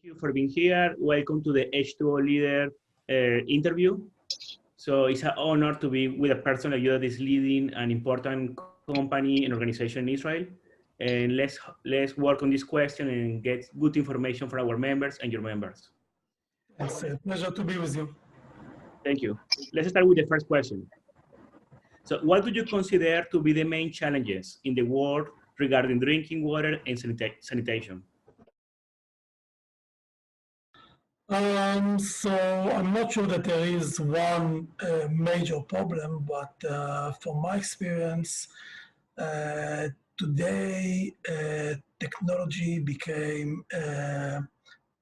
you for being here. Welcome to the H2O Leader interview. So it's an honor to be with a person like you that is leading an important company and organization in Israel. And let's work on this question and get good information for our members and your members. It's a pleasure to be with you. Thank you. Let's start with the first question. So what do you consider to be the main challenges in the world regarding drinking water and sanitation? So I'm not sure that there is one major problem, but from my experience, today technology became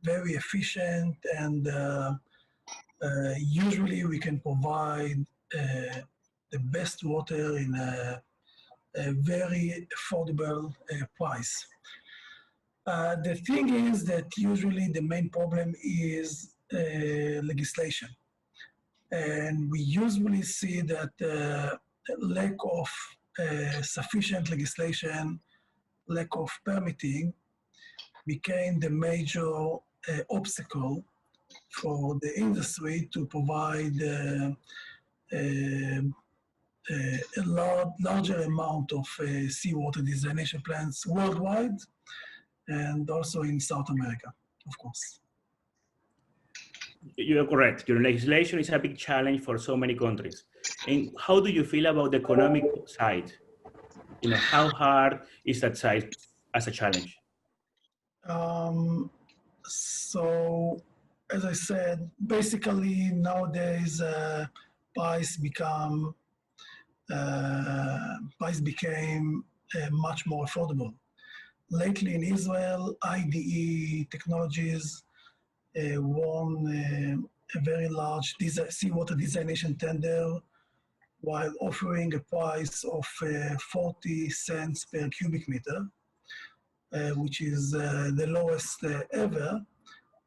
very efficient, and usually we can provide the best water in a very affordable price. The thing is that usually the main problem is legislation. And we usually see that lack of sufficient legislation, lack of permitting became the major obstacle for the industry to provide a larger amount of seawater desalination plants worldwide, and also in South America, of course. You're correct. Your legislation is a big challenge for so many countries. And how do you feel about the economic side? You know, how hard is that side as a challenge? So, as I said, basically nowadays price became much more affordable. Lately in Israel, IDE Technologies won a very large seawater desalination tender while offering a price of 40 cents per cubic meter, which is the lowest ever.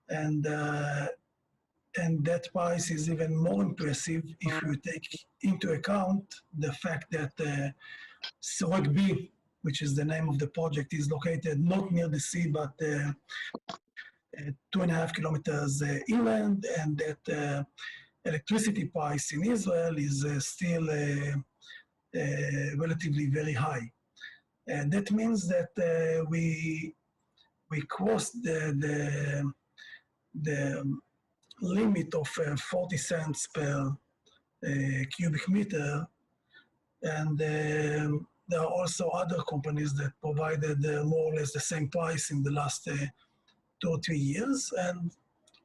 And that price is even more impressive if you take into account the fact that Sorek B, which is the name of the project, is located not near the sea, but 2.5 kilometers inland, and that electricity price in Israel is still relatively very high. And that means that we crossed the limit of 40 cents per cubic meter, and there are also other companies that provided more or less the same price in the last 2 or 3 years, and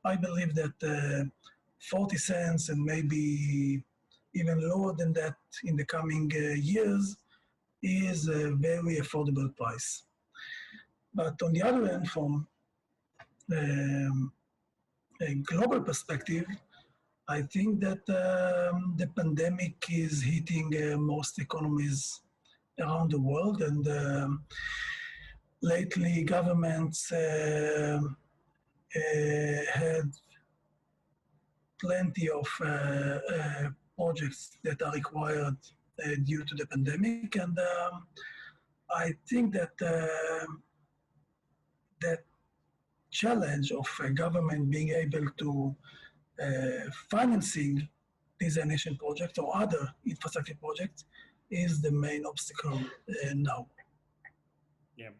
I believe that 40 cents and maybe even lower than that in the coming years is a very affordable price. But on the other hand, from a global perspective, I think that the pandemic is hitting most economies around the world, and lately governments had plenty of projects that are required due to the pandemic, and I think that that challenge of a government being able to financing desalination projects or other infrastructure projects is the main obstacle now. Yeah,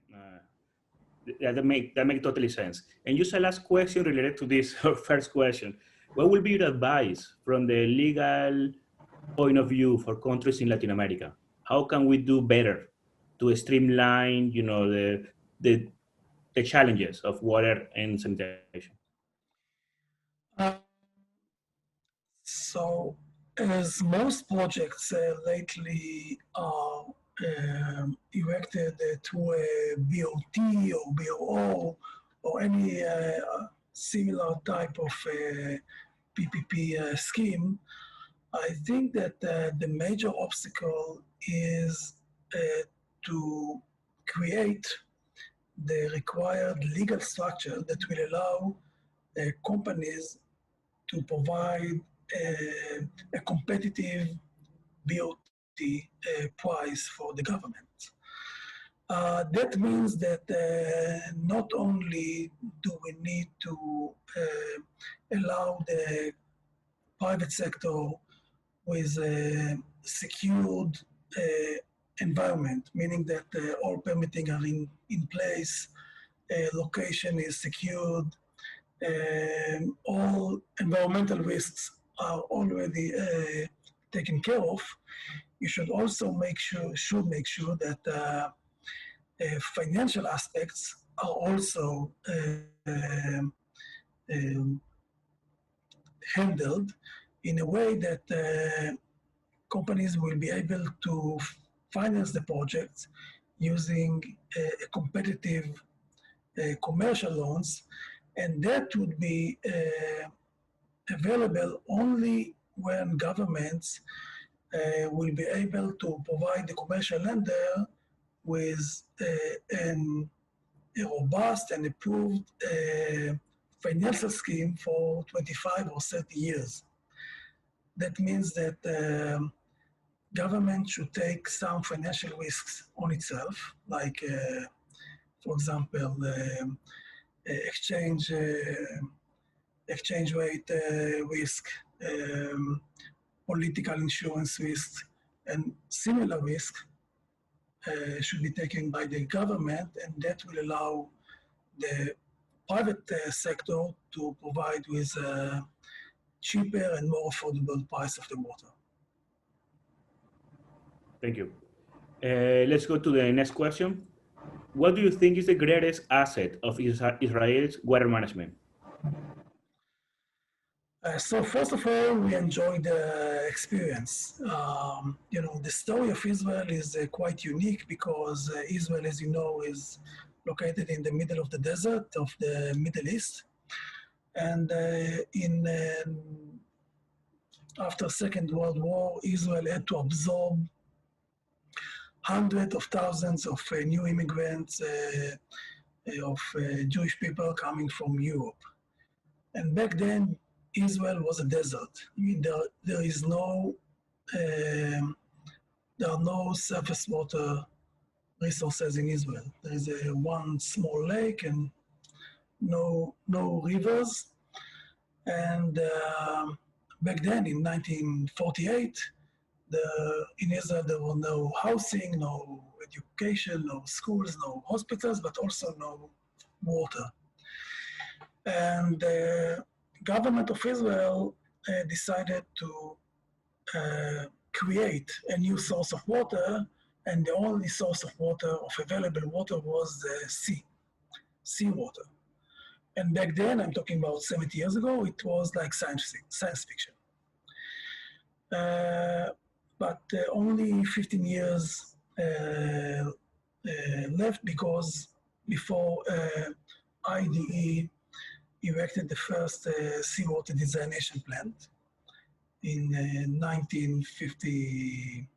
that make totally sense. And just a last question related to this first question. What will be your advice from the legal point of view for countries in Latin America? How can we do better to streamline, you know, the challenges of water and sanitation? So, as most projects lately are erected through a BOT or BOO or any similar type of PPP scheme, I think that the major obstacle is to create the required legal structure that will allow companies to provide a competitive BOT price for the government. That means that not only do we need to allow the private sector with a secured environment, meaning that all permitting are in place, location is secured, all environmental risks are already taken care of. You should also make sure that financial aspects are also um, handled in a way that companies will be able to finance the projects using a competitive commercial loans, and that would be available only when governments will be able to provide the commercial lender with a robust and approved financial scheme for 25 or 30 years. That means that government should take some financial risks on itself, like, for example, exchange rate risk, political insurance risk, and similar risk should be taken by the government, and that will allow the private sector to provide with a cheaper and more affordable price of the water. Thank you. Let's go to the next question. What do you think is the greatest asset of Israel's water management? So first of all, we enjoyed the experience. The story of Israel is quite unique because Israel, as you know, is located in the middle of the desert of the Middle East. And after Second World War, Israel had to absorb hundreds of thousands of new immigrants, of Jewish people coming from Europe. And back then, Israel was a desert. I mean, there are no surface water resources in Israel. There is one small lake and no rivers. And back then, in 1948, in Israel there were no housing, no education, no schools, no hospitals, but also no water. And the government of Israel decided to create a new source of water, and the only source of water, of available water, was the seawater. And back then, I'm talking about 70 years ago, it was like science fiction. But only 15 years left, because before IDE erected the first seawater desalination plant in 1960.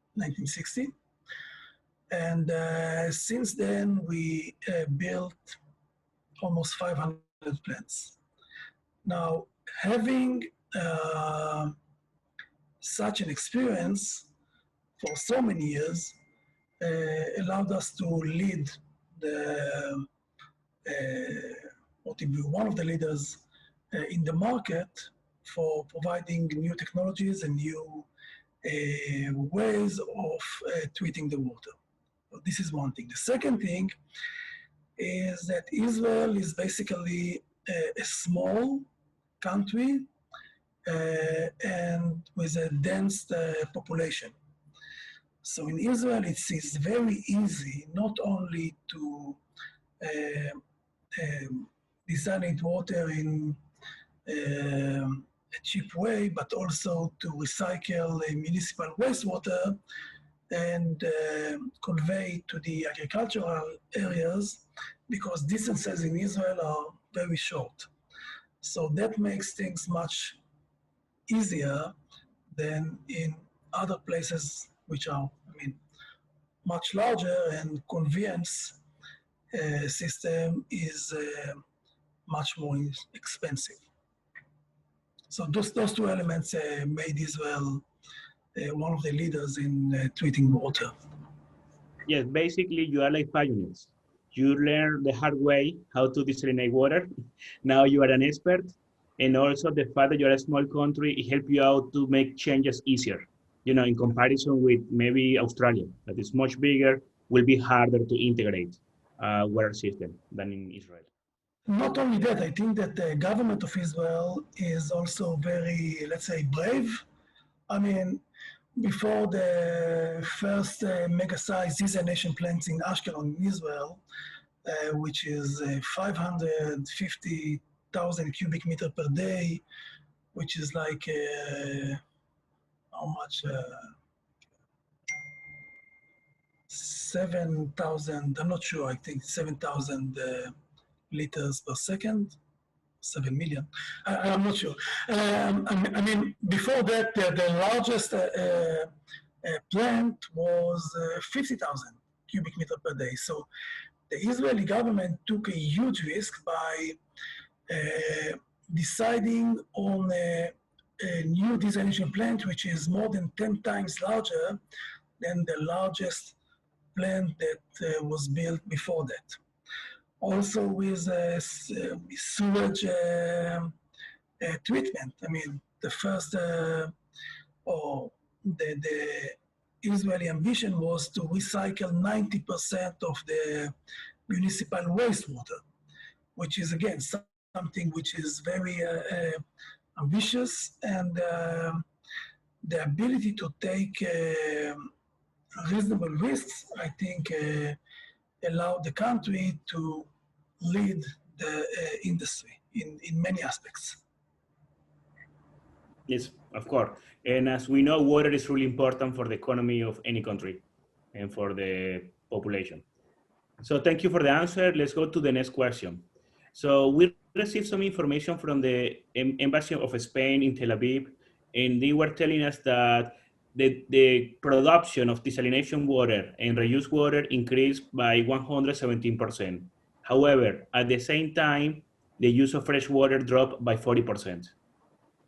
And since then, we built almost 500 plants. Now, having such an experience for so many years allowed us to lead one of the leaders in the market for providing new technologies and new ways of treating the water. So this is one thing. The second thing is that Israel is basically a small country and with a dense population. So in Israel, it's very easy not only to desalinate water in a cheap way, but also to recycle municipal wastewater and convey to the agricultural areas, because distances in Israel are very short. So that makes things much easier than in other places which are, much larger, and conveyance system is much more expensive. So those two elements made Israel one of the leaders in treating water. Yes, basically you are like pioneers. You learn the hard way how to desalinate water. Now you are an expert. And also the fact that you're a small country, it helps you out to make changes easier. You know, in comparison with maybe Australia, that is much bigger, will be harder to integrate water system than in Israel. Not only that, I think that the government of Israel is also very, let's say, brave. I mean, before the first mega-sized desalination plants in Ashkelon, in Israel, which is 550,000 cubic meter per day, which is like how much? 7,000. I'm not sure. I think 7,000 liters per second. 7 million. I'm not sure. I mean, before that, the largest plant was 50,000 cubic meter per day. So the Israeli government took a huge risk by deciding on a new desalination plant, which is more than 10 times larger than the largest plant that was built before that. Also with sewage treatment. I mean, the first, or the Israeli ambition was to recycle 90% of the municipal wastewater, which is again something which is very ambitious, and the ability to take reasonable risks, I think, allowed the country to lead the industry in many aspects. Yes, of course. And as we know, water is really important for the economy of any country and for the population. So thank you for the answer. Let's go to the next question. So we received some information from the Embassy of Spain in Tel Aviv, and they were telling us that the production of desalination water and reused water increased by 117%. However, at the same time, the use of fresh water dropped by 40%.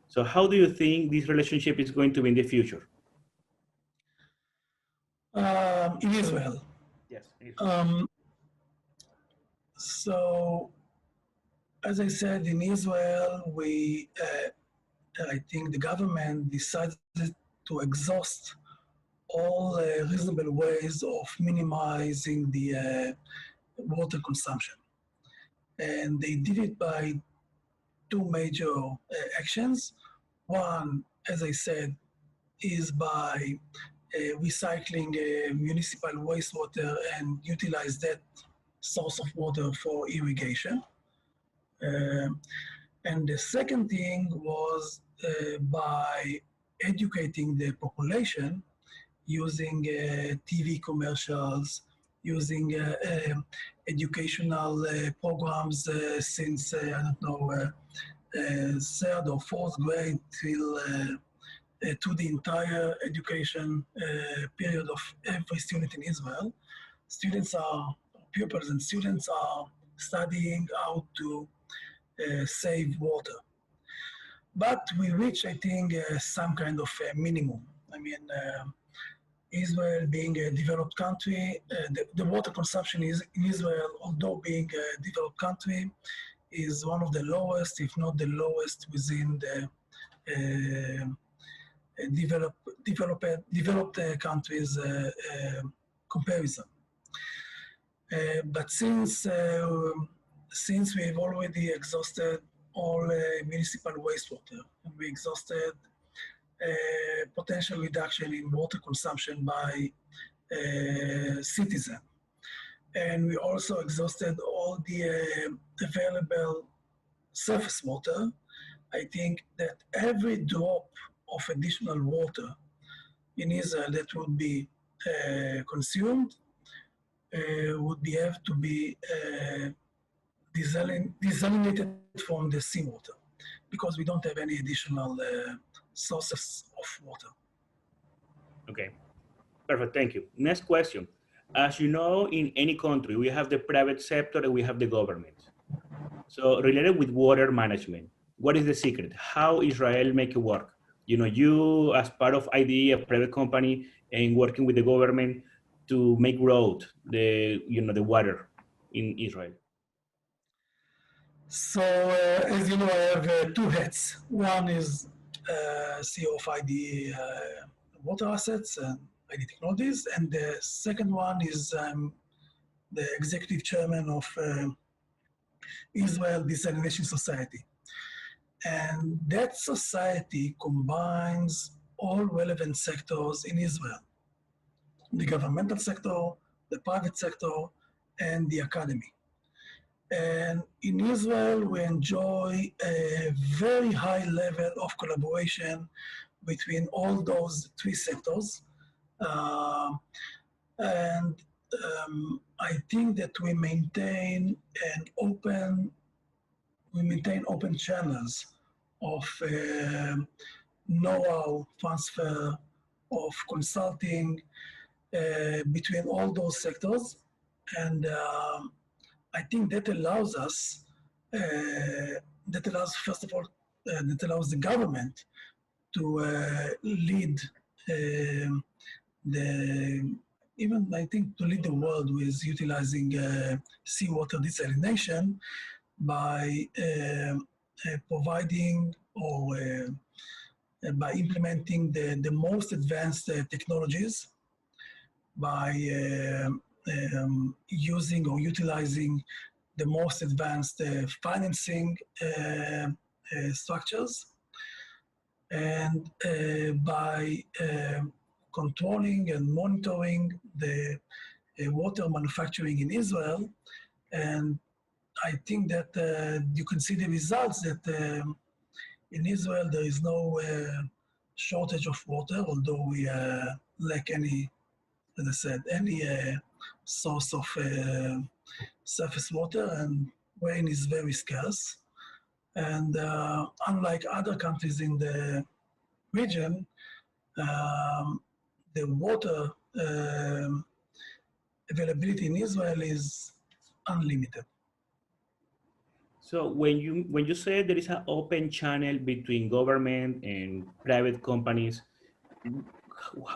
So how do you think this relationship is going to be in the future? In Israel. Yes. So, as I said, in Israel, I think the government decided to exhaust all reasonable ways of minimizing the water consumption. And they did it by two major actions. One, as I said, is by recycling municipal wastewater and utilize that source of water for irrigation. And the second thing was by educating the population using TV commercials, using educational programs since, I don't know, third or fourth grade till to the entire education period of every student in Israel. Pupils and students are studying how to save water. But we reach, I think, some kind of minimum. I mean, Israel being a developed country, the water consumption in Israel, although being a developed country, is one of the lowest, if not the lowest, within the developed countries comparison. But since we have already exhausted all municipal wastewater, and we exhausted potential reduction in water consumption by citizen, and we also exhausted all the available surface water, I think that every drop of additional water in Israel that would be consumed would have to be desalinated from the seawater, because we don't have any additional sources of water. Okay, perfect, thank you. Next question. As you know, in any country, we have the private sector and we have the government. So related with water management, what is the secret? How Israel make it work? You know, you as part of ID, a private company, and working with the government to make road the water in Israel? So, as you know, I have two hats. One is CEO of ID Water Assets and ID Technologies, and the second one is the executive chairman of Israel Desalination Society. And that society combines all relevant sectors in Israel: the governmental sector, the private sector, and the academy. And in Israel, we enjoy a very high level of collaboration between all those three sectors. I think that we maintain open channels of know-how transfer, of consulting between all those sectors. And I think that allows us, first of all, that allows the government to lead to lead the world with utilizing seawater desalination by providing or by implementing the most advanced technologies, by using or utilizing the most advanced financing structures, and by controlling and monitoring the water manufacturing in Israel. And I think that you can see the results that in Israel there is no shortage of water, although we lack any, as I said, any source of surface water, and rain is very scarce. And unlike other countries in the region, the water availability in Israel is unlimited. So when you say there is an open channel between government and private companies,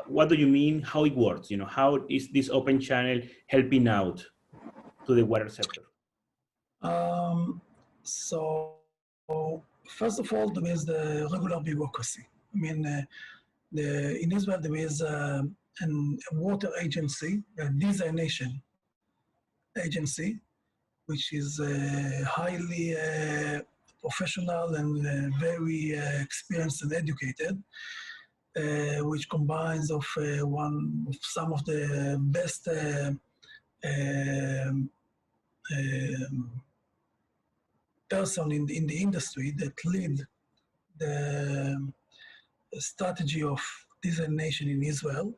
what do you mean? How it works? How is this open channel helping out to the water sector? So first of all, there is the regular bureaucracy. I mean, in Israel there is a water agency, a desalination agency, which is highly professional and very experienced and educated, which combines of some of the best person in the industry that lead the strategy of desalination in Israel.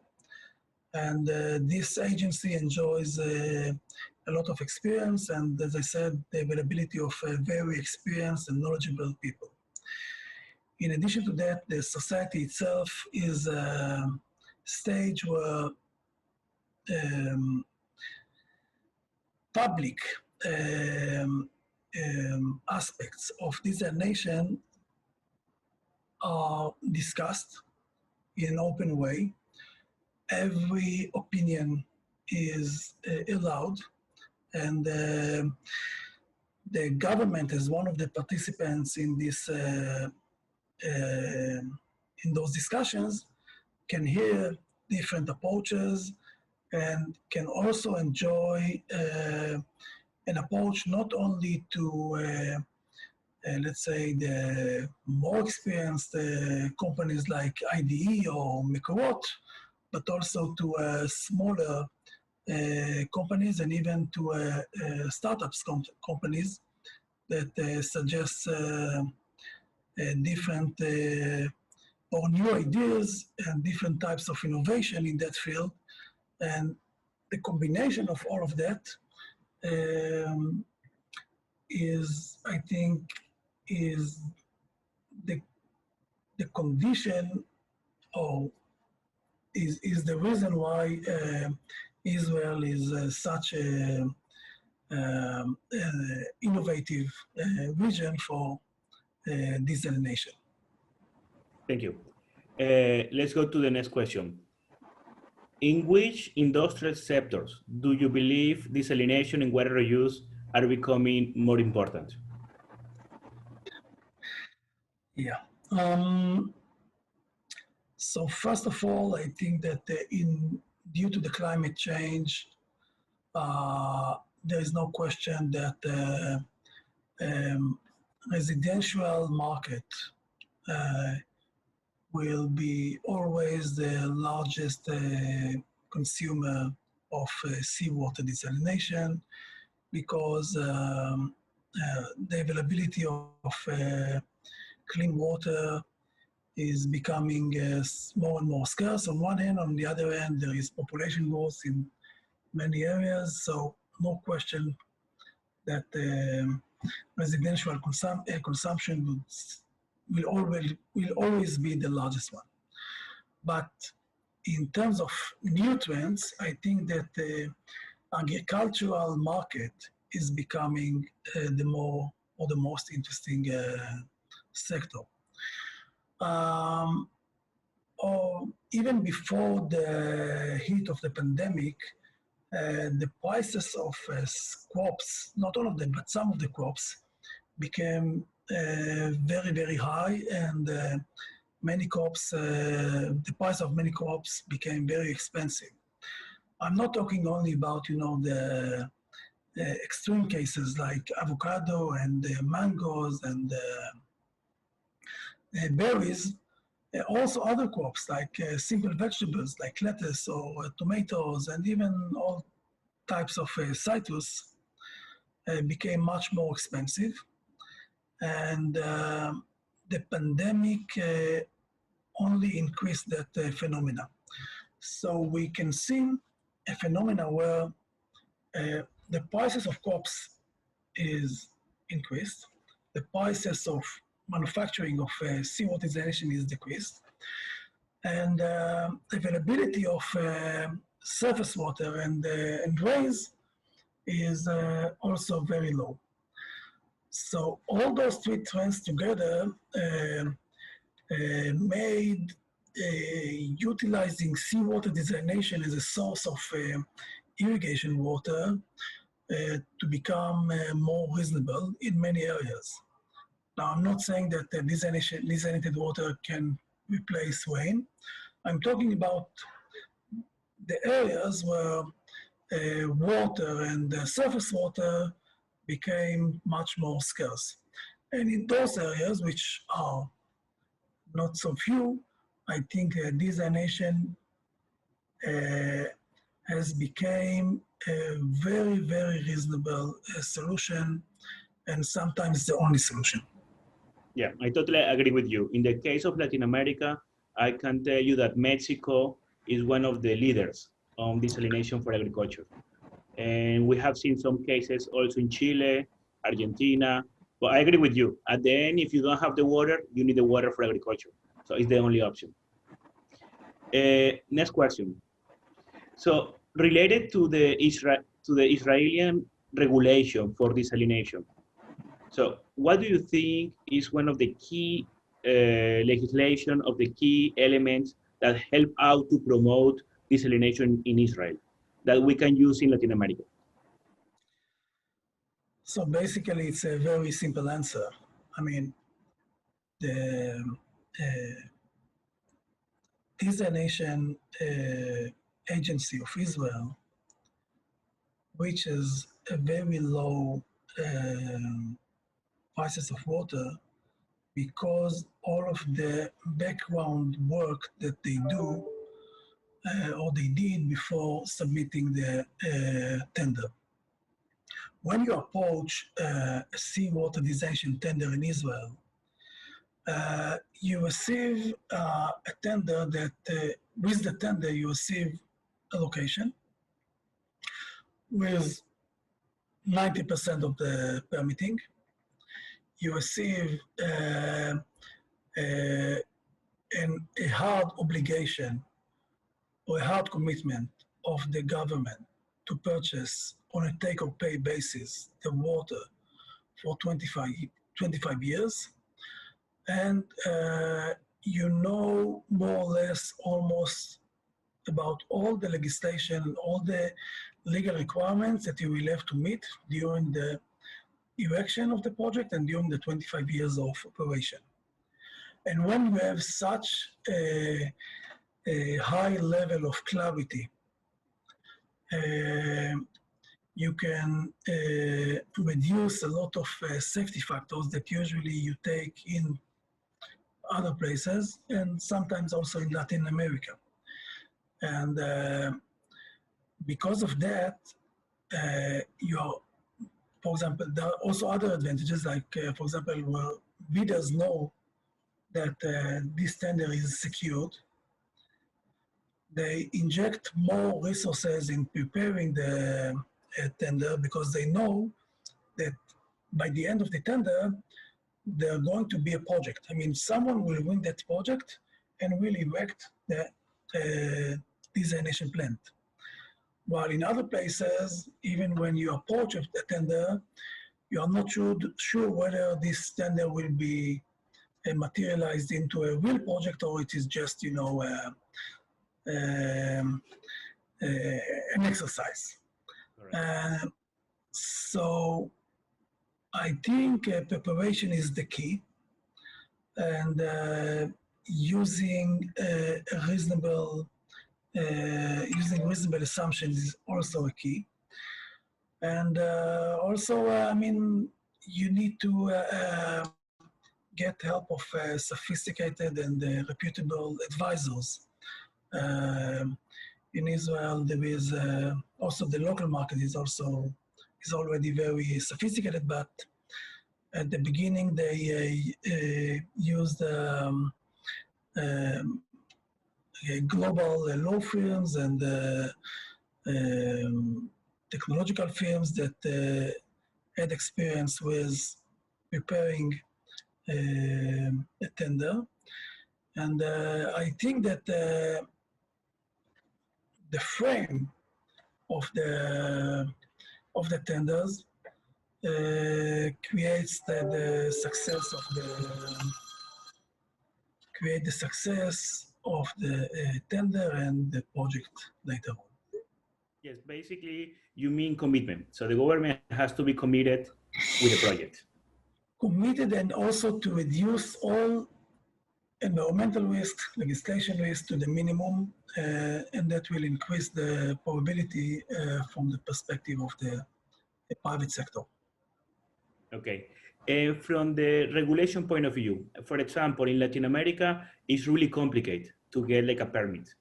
And this agency enjoys a lot of experience, and as I said, the availability of very experienced and knowledgeable people. In addition to that, the society itself is a stage where public aspects of desalination are discussed in an open way. Every opinion is allowed, and the government, as one of the participants in this in those discussions, can hear different approaches and can also enjoy an approach not only to let's say the more experienced companies like IDE or Mekorot, but also to smaller companies and even to startups companies that suggest different or new ideas and different types of innovation in that field. And the combination of all of that is, I think, is the condition, or is the reason why Israel is such a innovative region for desalination. Thank you. Let's go to the next question. In which industrial sectors do you believe desalination and water reuse are becoming more important? Yeah. So first of all, I think that due to the climate change, there is no question that residential market will be always the largest consumer of seawater desalination, because the availability of clean water is becoming more and more scarce on one hand. On the other hand, there is population growth in many areas, so no question that residential consumption will always be the largest one. But in terms of nutrients, I think that the agricultural market is becoming the most interesting sector. Or even before the heat of the pandemic, the prices of crops, not all of them, but some of the crops, became very, very high, and many crops, the price of many crops became very expensive. I'm not talking only about, the extreme cases like avocado and mangoes and berries, also other crops like simple vegetables like lettuce or tomatoes, and even all types of citrus became much more expensive. And the pandemic only increased that phenomena. So we can see a phenomena where the prices of crops is increased, the prices of manufacturing of seawater desalination is decreased, and availability of surface water and rains is also very low. So all those three trends together made utilizing seawater desalination as a source of irrigation water to become more reasonable in many areas. Now, I'm not saying that desalinated water can replace rain. I'm talking about the areas where water and surface water became much more scarce. And in those areas, which are not so few, I think desalination has become a very, very reasonable solution, and sometimes the only solution. Yeah, I totally agree with you. In the case of Latin America, I can tell you that Mexico is one of the leaders on desalination for agriculture. And we have seen some cases also in Chile, Argentina. But I agree with you. At the end, if you don't have the water, you need the water for agriculture. So it's the only option. Next question. So related to the Israeli regulation for desalination. So what do you think is one of the key legislation of the key elements that help out to promote desalination in Israel that we can use in Latin America? So basically, it's a very simple answer. I mean, the desalination agency of Israel, which is a very low prices of water, because all of the background work that they do or they did before submitting the tender. When you approach a seawater desalination tender in Israel, you receive a tender that, with the tender, you receive a location with 90% of the permitting. You receive a hard obligation or a hard commitment of the government to purchase on a take or pay basis the water for 25 years. And you know more or less almost about all the legislation, all the legal requirements that you will have to meet during the erection of the project and during the 25 years of operation. And when you have such a high level of clarity, you can reduce a lot of safety factors that usually you take in other places and sometimes also in Latin America. And because of that, for example, there are also other advantages, like, for example, where bidders know that this tender is secured. They inject more resources in preparing the tender because they know that by the end of the tender, there's going to be a project. I mean, someone will win that project and will erect the desalination plant. While in other places, even when you approach a tender, you are not sure whether this tender will be materialized into a real project or it is just, you know, an exercise. So I think preparation is the key, and using reasonable assumptions is also a key. And also, I mean, you need to get help of sophisticated and reputable advisors. In Israel, there is also the local market is already very sophisticated, but at the beginning they used global law firms and technological firms that had experience with preparing a tender. And I think that the frame of the tenders creates the success of the tender and the project later on. Yes, basically you mean commitment. So the government has to be committed with the project. Committed, and also to reduce all environmental risk, legislation risk to the minimum, and that will increase the probability from the perspective of the private sector. Okay. From the regulation point of view, for example, in Latin America, it's really complicated to get like a permit.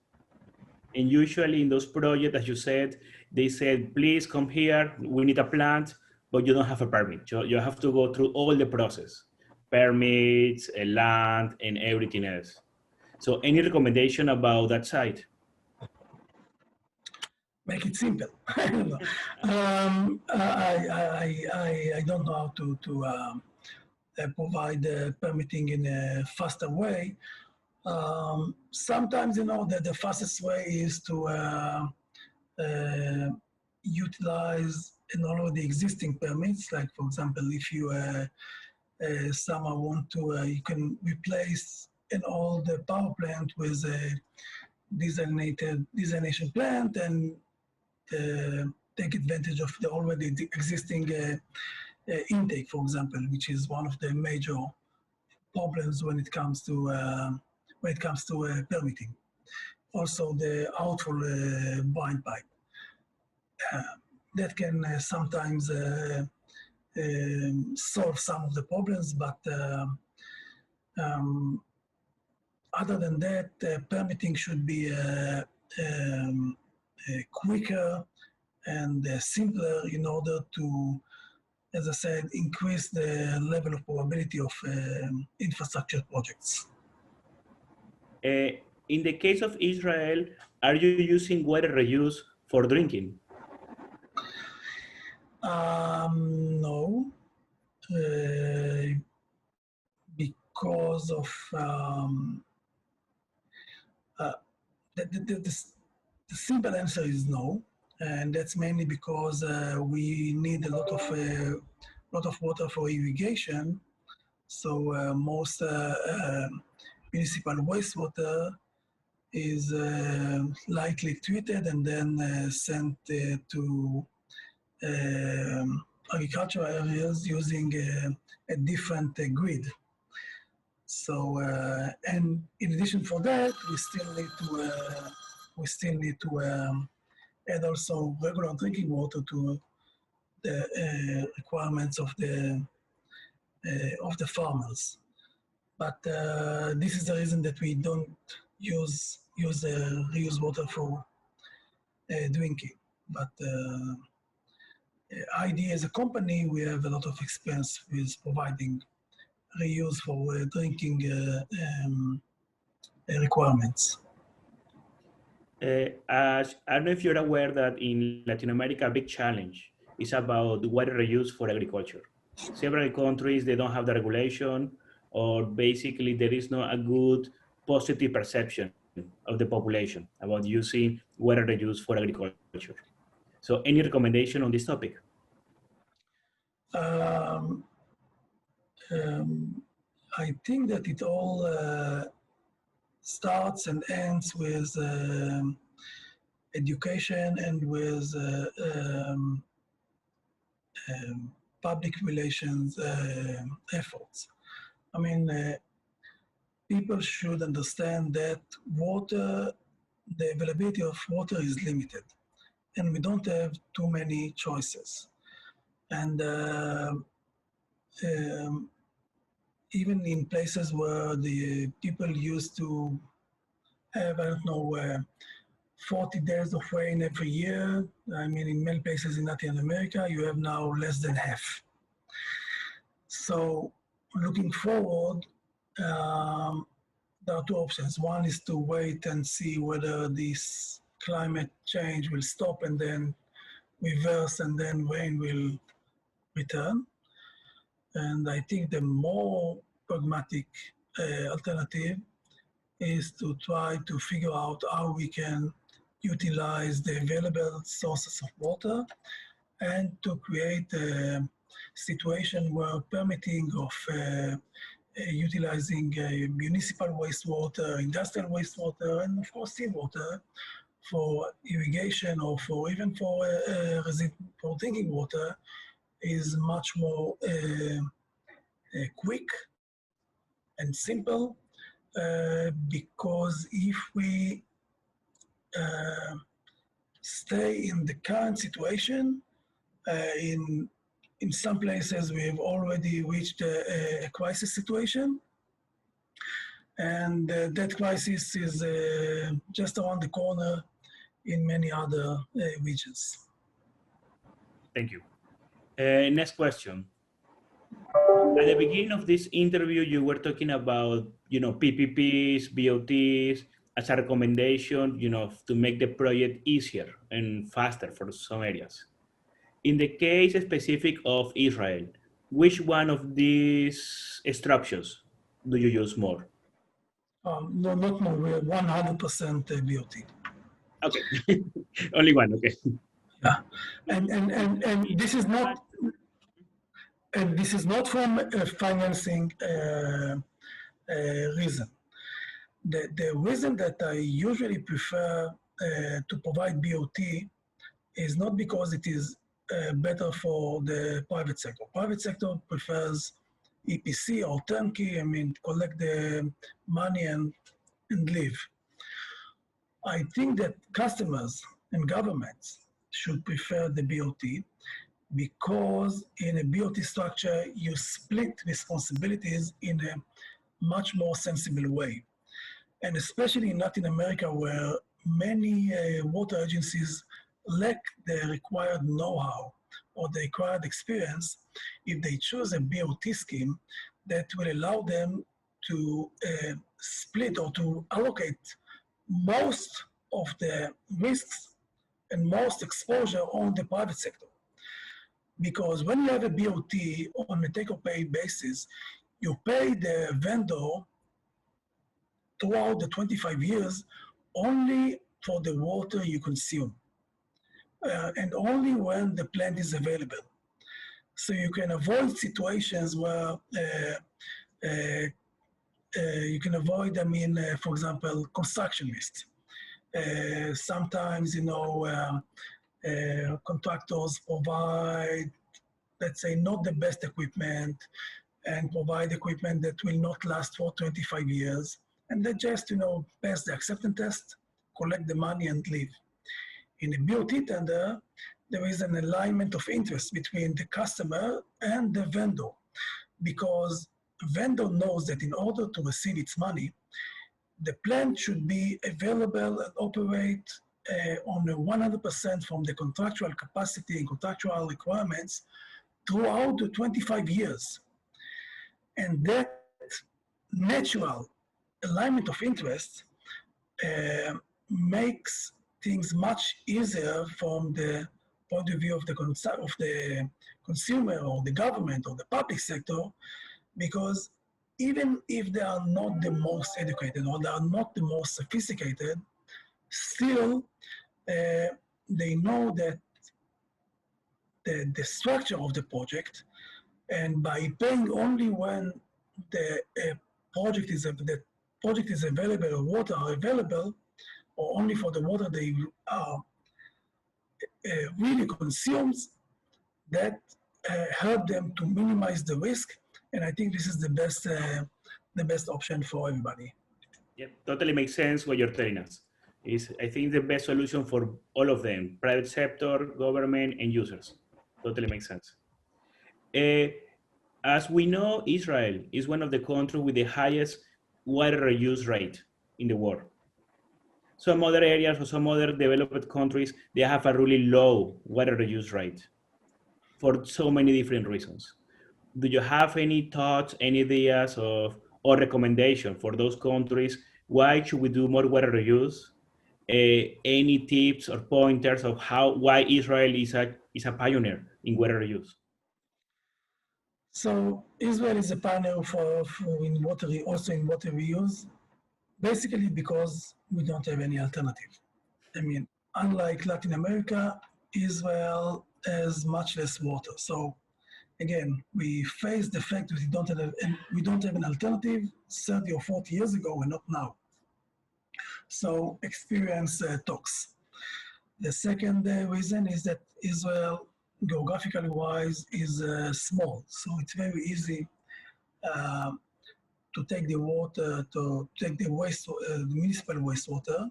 And usually in those projects, as you said, they said, please come here, we need a plant, but you don't have a permit. You have to go through all the process, permits, land, and everything else. So any recommendation about that side? Make it simple. I don't know. I don't know how to provide permitting in a faster way. Sometimes, you know, the fastest way is to utilize already existing permits. Like, for example, if you someone want to, you can replace an old power plant with a desalination plant and take advantage of the already existing intake, for example, which is one of the major problems when it comes to permitting. Also, the outfall bind pipe that can sometimes solve some of the problems, but other than that, permitting should be quicker and simpler in order to, as I said, increase the level of probability of infrastructure projects. In the case of Israel, are you using water reuse for drinking? No, because of the simple answer is no, and that's mainly because we need a lot of water for irrigation. So most municipal wastewater is lightly treated and then sent to agricultural areas using a different grid. So, and in addition for that, we still need to add also regular drinking water to the requirements of the farmers. But this is the reason that we don't use reused water for drinking. But ID as a company, we have a lot of experience with providing reuse for drinking requirements. I don't know if you're aware that in Latin America, a big challenge is about water reuse for agriculture. Several countries, they don't have the regulation, or basically there is not a good positive perception of the population about using water reuse for agriculture. So any recommendation on this topic? I think that it all starts and ends with education and with public relations efforts. I mean, people should understand that water, the availability of water is limited, and we don't have too many choices. And even in places where the people used to have, I don't know, 40 days of rain every year. I mean, in many places in Latin America, you have now less than half. So looking forward, there are two options. One is to wait and see whether this climate change will stop and then reverse and then rain will return. And I think the more pragmatic alternative is to try to figure out how we can utilize the available sources of water and to create a situation where permitting of utilizing municipal wastewater, industrial wastewater, and of course seawater for irrigation or for even for drinking water is much more quick and simple, because if we stay in the current situation, in some places we've already reached a crisis situation, and that crisis is just around the corner in many other regions. Thank you. Next question. At the beginning of this interview, you were talking about, PPPs, BOTs as a recommendation, to make the project easier and faster for some areas. In the case specific of Israel, which one of these structures do you use more? No, not more. We're 100% BOT. Okay, only one. Okay. Yeah, and this is not. And this is not from a financing reason. The reason that I usually prefer to provide BOT is not because it is better for the private sector. Private sector prefers EPC or turnkey, collect the money and leave. I think that customers and governments should prefer the BOT, because in a BOT structure, you split responsibilities in a much more sensible way. And especially in Latin America, where many water agencies lack the required know-how or the required experience, if they choose a BOT scheme that will allow them to split or to allocate most of the risks and most exposure on the private sector. Because when you have a BOT on a take-or-pay basis, you pay the vendor throughout the 25 years only for the water you consume, and only when the plant is available. So you can avoid situations where you can avoid, for example, construction waste. Sometimes, contractors provide, let's say, not the best equipment and provide equipment that will not last for 25 years. And they just, pass the acceptance test, collect the money and leave. In a BOT tender, there is an alignment of interest between the customer and the vendor, because the vendor knows that in order to receive its money, the plant should be available and operate on 100% from the contractual capacity and contractual requirements throughout the 25 years. And that natural alignment of interest makes things much easier from the point of view of the consumer or the government or the public sector, because even if they are not the most educated or they are not the most sophisticated, still they know that the structure of the project, and by paying only when the project is available or water are available, or only for the water they are really consumes, that help them to minimize the risk. And I think this is the best option for everybody. Yep, totally makes sense what you're telling us. I think the best solution for all of them, private sector, government, and users. Totally makes sense. As we know, Israel is one of the countries with the highest water reuse rate in the world. Some other areas or some other developed countries, they have a really low water reuse rate for so many different reasons. Do you have any thoughts, any ideas or recommendation for those countries? Why should we do more water reuse? Any tips or pointers of why Israel is a pioneer in water reuse? So Israel is a pioneer in water reuse, basically because we don't have any alternative. Unlike Latin America, Israel has much less water. So again, we face the fact that we don't have an alternative 30 or 40 years ago and not now. So experience talks. The second reason is that Israel, geographically wise, is small. So it's very easy to take the municipal wastewater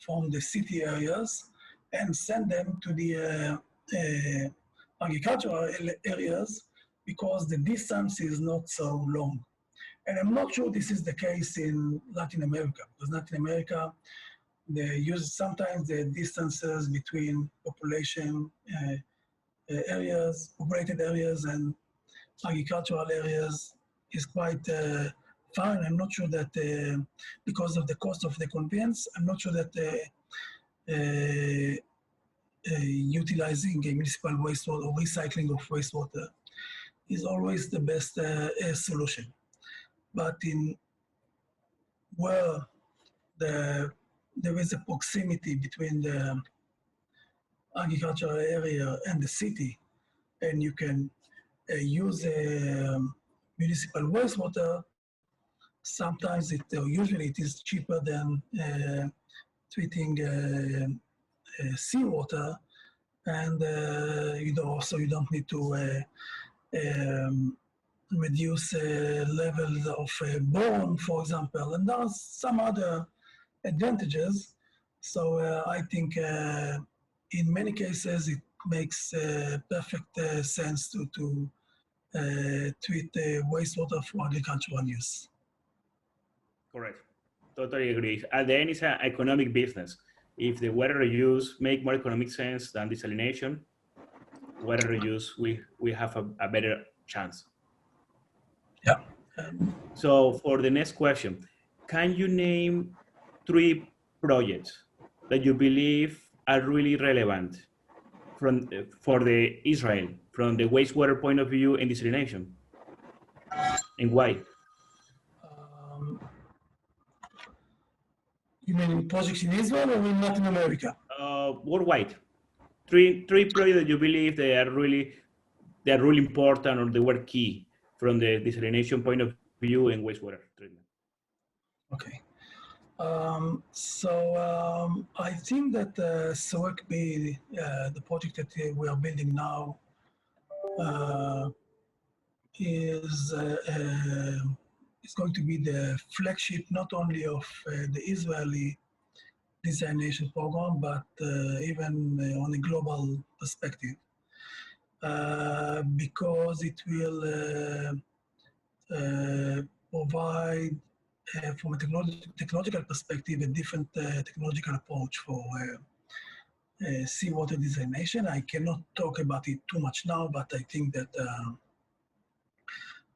from the city areas and send them to the agricultural areas, because the distance is not so long. And I'm not sure this is the case in Latin America, because Latin America, they use sometimes the distances between populated areas and agricultural areas is quite far. And I'm not sure that because of the cost of the conveyance, I'm not sure that utilizing a municipal wastewater or recycling of wastewater is always the best solution. But where there is a proximity between the agricultural area and the city, and you can use municipal wastewater, sometimes usually it is cheaper than treating seawater, and you don't need to reduce levels of boron, for example, and there are some other advantages. So I think in many cases it makes perfect sense to treat wastewater for agricultural use. Correct. Totally agree. At the end, it's an economic business. If the water reuse make more economic sense than desalination, water reuse, we have a better chance. Yeah. So for the next question, can you name 3 projects that you believe are really relevant for the Israel from the wastewater point of view and desalination, and why? You mean projects in Israel or in Latin America? Worldwide. Three projects that you believe they are really important or they were key from the desalination point of view and wastewater treatment. Okay. I think that SOECB, the project that we are building now, is going to be the flagship not only of the Israeli Desalination program, but even on a global perspective, because it will provide, from a technological perspective, a different technological approach for seawater desalination. I cannot talk about it too much now, but I think that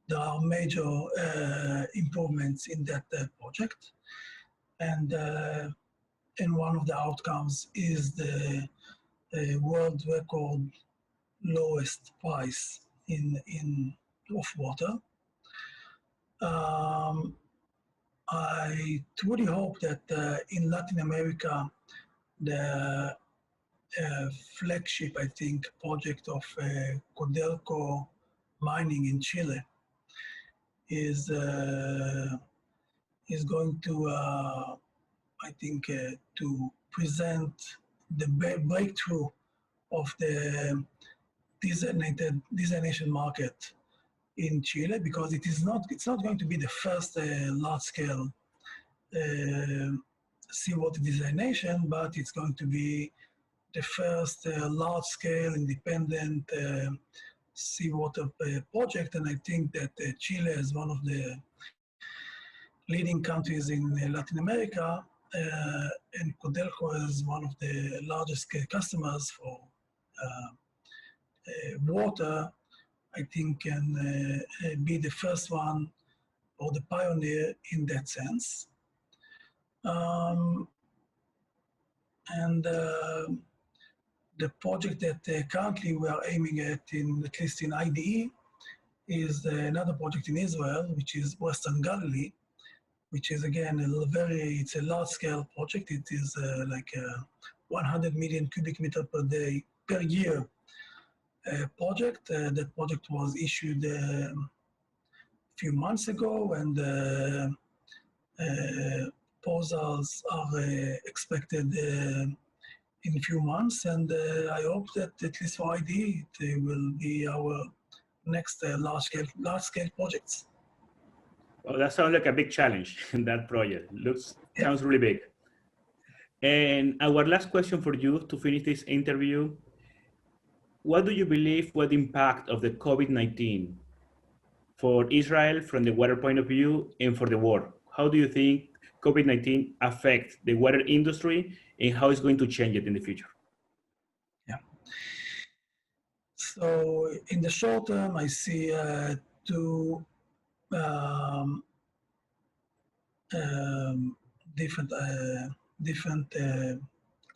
there are major improvements in that project. And one of the outcomes is the world record lowest price of water. I truly hope that in Latin America, the flagship, I think, project of Codelco mining in Chile is going to, I think, to present the breakthrough of the desalination market in Chile, because it's not going to be the first large-scale seawater desalination, but it's going to be the first large-scale independent seawater project. And I think that Chile is one of the leading countries in Latin America, and Codelco is one of the largest customers for water. I think can be the first one or the pioneer in that sense. And the project that currently we are aiming at, at least in IDE, is another project in Israel, which is Western Galilee, which is again it's a large-scale project. It is like 100 million cubic meter per day per year project. That project was issued a few months ago, and proposals are expected in a few months. And I hope that at least for ID, it will be our next large-scale projects. Well, that sounds like a big challenge in that project. Sounds really big. And our last question for you to finish this interview: what do you believe was the impact of the COVID-19 for Israel from the water point of view and for the world? How do you think COVID-19 affects the water industry, and how it's going to change it in the future? Yeah. So in the short term, I see two different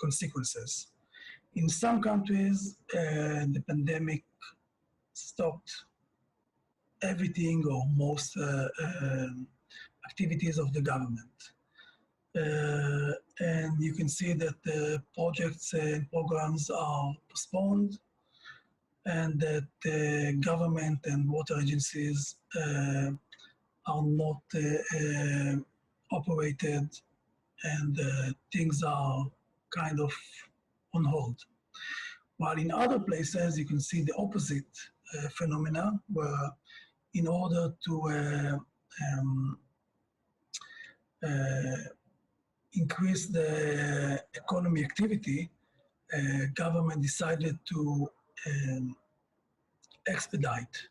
consequences. In some countries, the pandemic stopped everything or most activities of the government. And you can see that the projects and programs are postponed, and that the government and water agencies are not operated, and things are kind of on hold. While in other places, you can see the opposite phenomena, where in order to increase the economy activity, government decided to expedite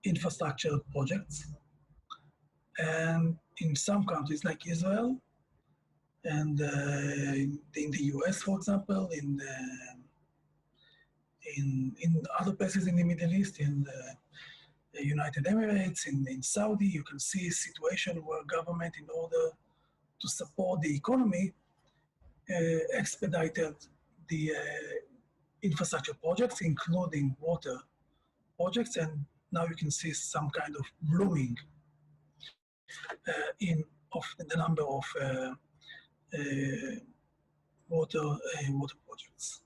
infrastructure projects. And in some countries like Israel, and in the US, for example, in other places in the Middle East, in the United Emirates, in Saudi, you can see a situation where government, in order to support the economy, expedited the infrastructure projects, including water projects, and now you can see some kind of blooming of the number of water projects.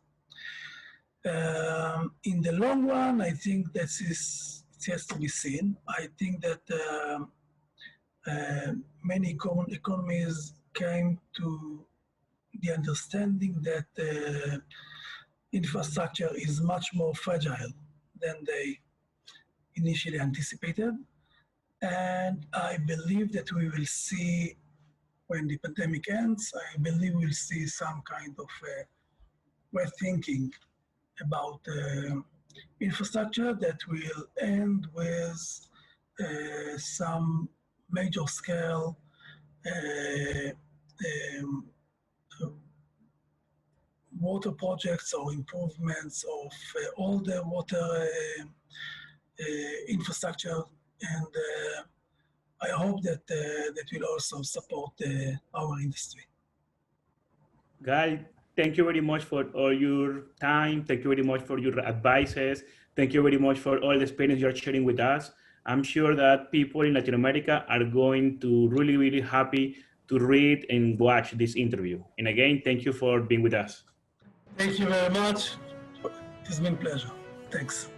In the long run, I think it has to be seen. I think that many economies came to the understanding that infrastructure is much more fragile than they initially anticipated. And I believe that we will see, when the pandemic ends, I believe we'll see some kind of rethinking about infrastructure that will end with some major scale water projects or improvements of all the water infrastructure, and I hope that that will also support our industry. Guy, thank you very much for all your time. Thank you very much for your advices. Thank you very much for all the experience you're sharing with us. I'm sure that people in Latin America are going to really, really happy to read and watch this interview. And again, thank you for being with us. Thank you very much. It's been a pleasure. Thanks.